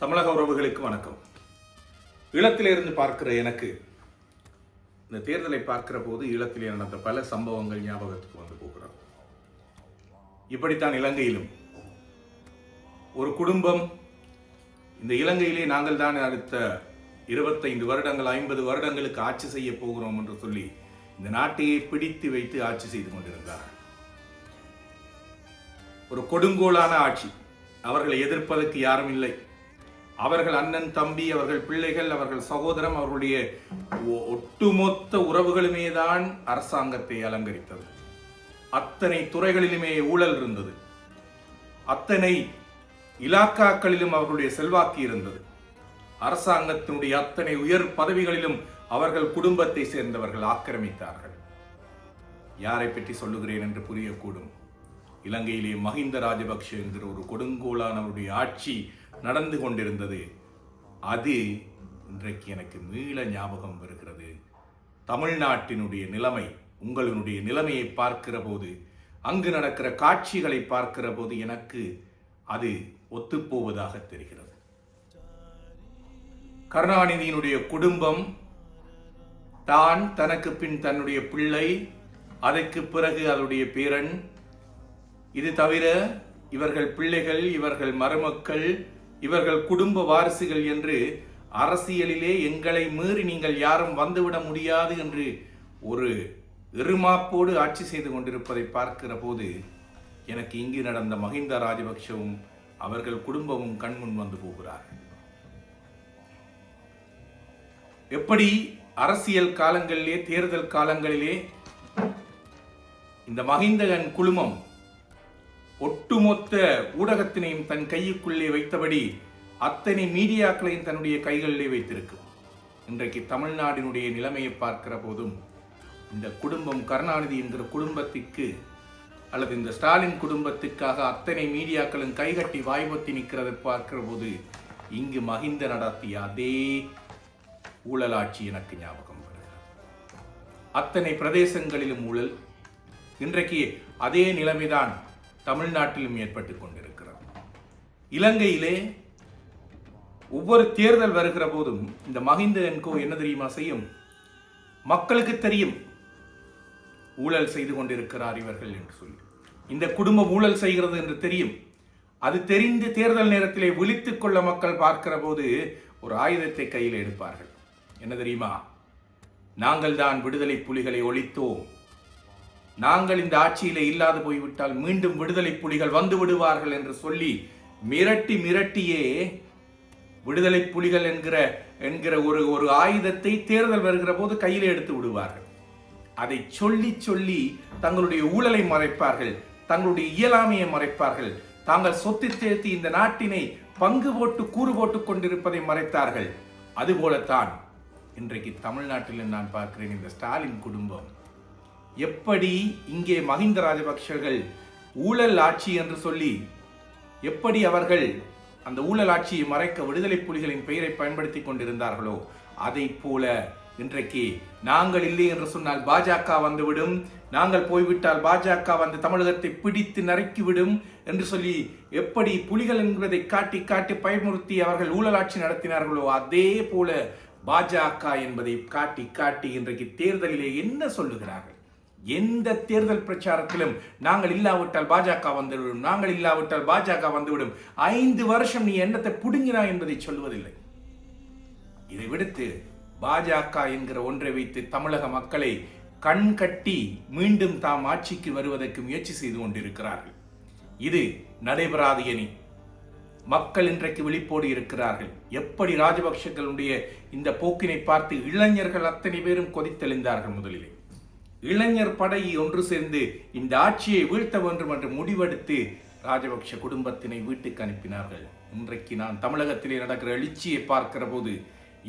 தமிழக உறவுகளுக்கு வணக்கம். ஈழத்திலிருந்து பார்க்கிற எனக்கு இந்த தேர்தலை பார்க்கிற போது ஈழத்திலே நடந்த பல சம்பவங்கள் ஞாபகத்துக்கு வந்து போகிறது. இப்படித்தான் இலங்கையிலும் ஒரு குடும்பம் இந்த இலங்கையிலே நாங்கள் தான் அடுத்த 25 வருடங்கள் 50 வருடங்களுக்கு ஆட்சி செய்ய போகிறோம் என்று சொல்லி இந்த நாட்டையே பிடித்து வைத்து ஆட்சி செய்து கொண்டிருந்தார்கள். ஒரு கொடுங்கோலான ஆட்சி. அவர்களை எதிர்ப்பதற்கு யாரும் இல்லை. அவர்கள் அண்ணன் தம்பி, அவர்கள் பிள்ளைகள், அவர்கள் சகோதரம், அவர்களுடைய ஒட்டுமொத்த உறவுகளுமே தான் அரசாங்கத்தை அலங்கரித்தது. அத்தனை துறைகளிலுமே ஊழல் இருந்தது. அத்தனை இலாக்காக்களிலும் அவர்களுடைய செல்வாக்கு இருந்தது. அரசாங்கத்தினுடைய அத்தனை உயர் பதவிகளிலும் அவர்கள் குடும்பத்தை சேர்ந்தவர்கள் ஆக்கிரமித்தார்கள். யாரை பற்றி சொல்லுகிறேன் என்று புரியக்கூடும். இலங்கையிலே மஹிந்த ராஜபக்ஷ என்கிற ஒரு கொடுங்கோலானவருடைய ஆட்சி நடந்து கொண்டிருந்தது. அது இன்றைக்கு எனக்கு மீள ஞாபகம் வருகிறது. தமிழ்நாட்டினுடைய நிலைமை, உங்களுடைய நிலைமையை பார்க்கிற போது, அங்கு நடக்கிற காட்சிகளை பார்க்கிற போது எனக்கு அது ஒத்துப்போவதாக தெரிகிறது. கருணாநிதியினுடைய குடும்பம் தான், தனக்கு பின் தன்னுடைய பிள்ளை, அதற்கு பிறகு அதனுடைய பேரன், இது தவிர இவர்கள் பிள்ளைகள், இவர்கள் மருமக்கள், இவர்கள் குடும்ப வாரிசுகள் என்று அரசியலிலே எங்களை மீறி நீங்கள் யாரும் வந்துவிட முடியாது என்று ஒரு இருமாப்போடு ஆட்சி செய்து கொண்டிருப்பதை பார்க்கிற போது எனக்கு இங்கு நடந்த மஹிந்த ராஜபக்ஷவும் அவர்கள் குடும்பமும் கண்முன் வந்து போகிறார்கள். எப்படி அரசியல் காலங்களிலே, தேர்தல் காலங்களிலே இந்த மஹிந்தகன் குழுமம் ஒட்டுமொத்த ஊடகத்தினையும் தன் கையுக்குள்ளே வைத்தபடி அத்தனை மீடியாக்களையும் தன்னுடைய கைகளிலே வைத்திருக்கும். இன்றைக்கு தமிழ்நாட்டினுடைய நிலைமையை பார்க்கிற போதும் இந்த குடும்பம், கருணாநிதி என்கிற குடும்பத்திற்கு அல்லது இந்த ஸ்டாலின் குடும்பத்துக்காக அத்தனை மீடியாக்களும் கைகட்டி வாய்பத்தி நிற்கிறதை பார்க்கிற போது இங்கு மஹிந்த நடத்திய அதே ஊழலாட்சி எனக்கு ஞாபகம் வருகிறது. அத்தனை பிரதேசங்களிலும் ஊழல். இன்றைக்கு அதே நிலைமைதான் தமிழ்நாட்டிலும் ஏற்பட்டுக் கொண்டிருக்கிறது. இலங்கையிலே ஒவ்வொரு தேர்தல் வருகிற போதும் இந்த மஹிந்த என்கோ என்ன தெரியுமா செய்யும்? மக்களுக்கு தெரியும் ஊழல் செய்து கொண்டிருக்கிறார் இவர்கள் என்று சொல்லி, இந்த குடும்பம் ஊழல் செய்கிறது என்று தெரியும். அது தெரிந்து தேர்தல் நேரத்திலே விழித்துக் கொள்ள மக்கள் பார்க்கிற போது ஒரு ஆயுதத்தை கையில் எடுப்பார்கள். என்ன தெரியுமா? நாங்கள் தான் விடுதலை புலிகளை ஒழித்தோம், நாங்கள் இந்த ஆட்சியிலே இல்லாது போய்விட்டால் மீண்டும் விடுதலை புலிகள் வந்து விடுவார்கள் என்று சொல்லி மிரட்டியே விடுதலை புலிகள் என்கிற ஒரு ஆயுதத்தை தேர்தல் வருகிற போது கையில் எடுத்து விடுவார்கள். அதை சொல்லி தங்களுடைய ஊழலை மறைப்பார்கள், தங்களுடைய இயலாமையை மறைப்பார்கள், தாங்கள் சொத்து சேர்த்து இந்த நாட்டினை பங்கு போட்டு கூறு போட்டுக் கொண்டிருப்பதை மறைத்தார்கள். அதுபோலத்தான் இன்றைக்கு தமிழ்நாட்டில் நான் பார்க்கிறேன். இந்த ஸ்டாலின் குடும்பம் எப்படி இங்கே மஹிந்த ராஜபக்ஷர்கள் ஊழல் ஆட்சி என்று சொல்லி எப்படி அவர்கள் அந்த ஊழல் ஆட்சியை மறைக்க விடுதலை புலிகளின் பெயரை பயன்படுத்தி கொண்டிருந்தார்களோ, அதை போல இன்றைக்கு நாங்கள் இல்லை என்று சொன்னால் பாஜக வந்துவிடும், நாங்கள் போய்விட்டால் பாஜக வந்து தமிழகத்தை பிடித்து நறுக்கிவிடும் என்று சொல்லி எப்படி புலிகள் என்பதை காட்டி பயமுறுத்தி அவர்கள் ஊழல் ஆட்சி நடத்தினார்களோ, அதே போல பாஜக என்பதை காட்டி இன்றைக்கு தேர்தலிலே என்ன சொல்லுகிறார்கள்? எந்த தேர்தல் பிரச்சாரத்திலும் நாங்கள் இல்லாவிட்டால் பாஜக வந்துவிடும், நாங்கள் இல்லாவிட்டால் பாஜக வந்துவிடும், 5 வருஷம் நீ என்னத்தை புடுங்கினா என்பதை சொல்வதில்லை. இதை விடுத்து பாஜக என்கிற ஒன்றை வைத்து தமிழக மக்களை கண் கட்டி மீண்டும் தாம் ஆட்சிக்கு வருவதற்கு முயற்சி செய்து கொண்டிருக்கிறார்கள். இது நடைபெறாது என மக்கள் இன்றைக்கு விழிப்போடு இருக்கிறார்கள். எப்படி ராஜபக்ஷர்களுடைய இந்த போக்கினை பார்த்து இளைஞர்கள் அத்தனை பேரும் கொதித்தெழுந்தார்கள். முதலிலே இளைஞர் படை ஒன்று சேர்ந்து இந்த ஆட்சியை வீழ்த்த வேண்டும் என்று முடிவெடுத்து ராஜபக்ஷ குடும்பத்தினை வீட்டுக்கு அனுப்பினார்கள். இன்றைக்கு நான் தமிழகத்திலே நடக்கிற எழுச்சியை பார்க்கிற போது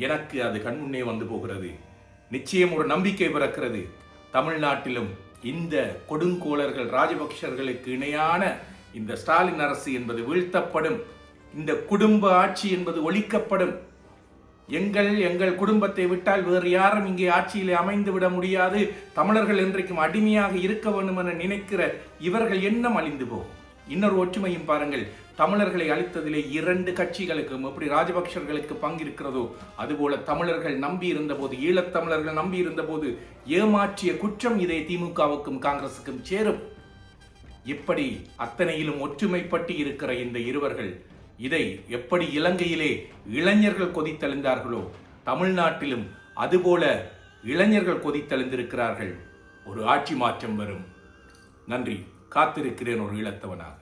எனக்கு அது கண்முன்னே வந்து போகிறது. நிச்சயம் ஒரு நம்பிக்கை பிறக்கிறது. தமிழ்நாட்டிலும் இந்த கொடுங்கோளர்கள், ராஜபக்ஷர்களுக்கு இணையான இந்த ஸ்டாலின் அரசு என்பது வீழ்த்தப்படும், இந்த குடும்ப ஆட்சி என்பது ஒழிக்கப்படும். எங்கள் குடும்பத்தை விட்டால் வேறு யாரும் இங்கே ஆட்சியிலே அமைந்து விட முடியாது, தமிழர்கள் இன்றைக்கும் அடிமையாக இருக்க வேண்டும் என நினைக்கிற இவர்கள் எண்ணம் அழிந்து போகும். இன்னொரு ஒற்றுமையும் பாருங்கள், தமிழர்களை அழித்ததிலே 2 கட்சிகளுக்கும் எப்படி ராஜபக்சர்களுக்கு பங்கு இருக்கிறதோ அதுபோல தமிழர்கள் நம்பி இருந்த போது, ஈழத்தமிழர்கள் நம்பி இருந்த போது ஏமாற்றிய குற்றம் இதே திமுகவுக்கும் காங்கிரசுக்கும் சேரும். இப்படி அத்தனையிலும் ஒற்றுமைப்பட்டு இருக்கிற இந்த இருவர்கள் இதை எப்படி இலங்கையிலே இளைஞர்கள் கொதித்தெழுந்தார்களோ தமிழ்நாட்டிலும் அதுபோல இளைஞர்கள் கொதித்தெழுந்திருக்கிறார்கள். ஒரு ஆட்சி மாற்றம் வரும். நன்றி. காத்திருக்கிறேன் ஒரு ஈழத்தவனாக.